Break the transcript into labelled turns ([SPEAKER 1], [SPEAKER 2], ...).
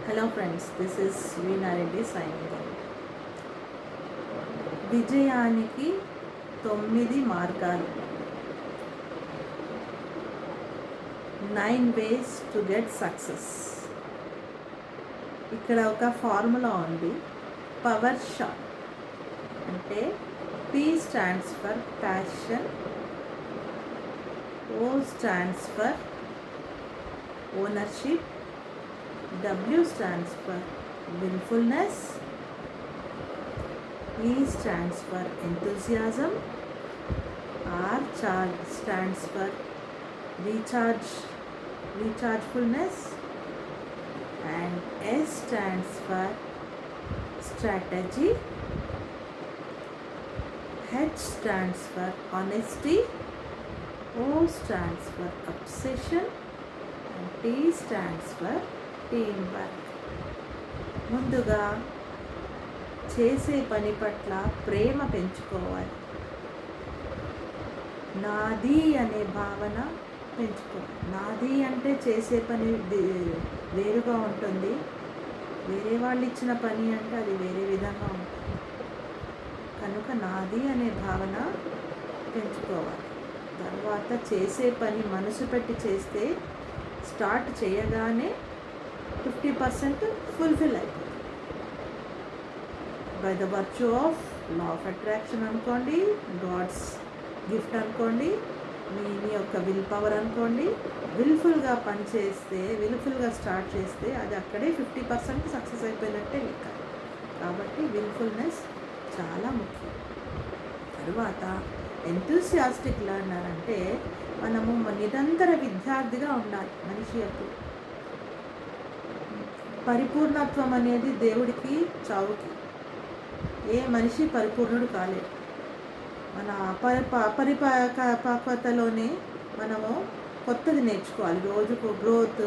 [SPEAKER 1] Hello friends, this is Veena Reddy signing off. విజయానికి 9 మార్గాలు, 9 ways to get success. ఇక్కడ ఒక ఫార్ములా ఉంది. పవర్ షాట్ అంటే P stands for passion, O stands for ownership, W stands for willfulness, E stands for enthusiasm, R stands for rechargefulness, and S stands for strategy, H stands for honesty, O stands for obsession, and T stands for teamwork. ముందుగా చేసే పని పట్ల ప్రేమ పెంచుకోవాలి. నాది అనే భావన పెంచుకోవాలి. నాది అంటే చేసే పని వేరుగా ఉంటుంది, వేరే వాళ్ళు ఇచ్చిన పని అంటే అది వేరే విధంగా ఉంటుంది. కనుక నాది అనే భావన పెంచుకోవాలి. తర్వాత చేసే పని మనసు పెట్టి చేస్తే స్టార్ట్ చేయగానే 50% ఫుల్ఫిల్ అయిపోతుంది. By the virtue of law of attraction అనుకోండి, గాడ్స్ గిఫ్ట్ అనుకోండి, మీ యొక్క విల్ పవర్ అనుకోండి. విల్ఫుల్గా పని చేస్తే, విల్ఫుల్గా స్టార్ట్ చేస్తే అది అక్కడే 50% సక్సెస్ అయిపోయినట్టే లెక్క. కాబట్టి విల్ఫుల్నెస్ చాలా ముఖ్యం. తరువాత ఎంతూసియాస్టిక్ లర్నర్ అంటే మనము నిరంతర విద్యార్థిగా ఉండాలి. మనిషి యొక్క పరిపూర్ణత్వం అనేది దేవుడికి చావుకి. ఏ మనిషి పరిపూర్ణుడు కాలేదు. మన అపరిపక్వతలోనే మనము కొత్తది నేర్చుకోవాలి. రోజుకు గ్రోత్